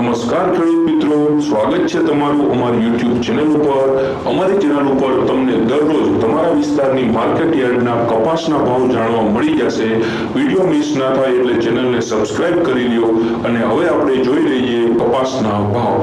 નમસ્કાર ખેડૂત મિત્રો, સ્વાગત છે તમારું અમારી YouTube ચેનલ ઉપર। અમારી ચેનલ ઉપર તમને દરરોજ તમારા વિસ્તારની માર્કેટ યાર્ડના કપાસના ભાવ જાણવા મળી જશે। વિડિયો મિસ ના થાય એટલે ચેનલને સબસ્ક્રાઇબ કરી લ્યો। અને હવે આપણે જોઈ લઈએ કપાસના ભાવ।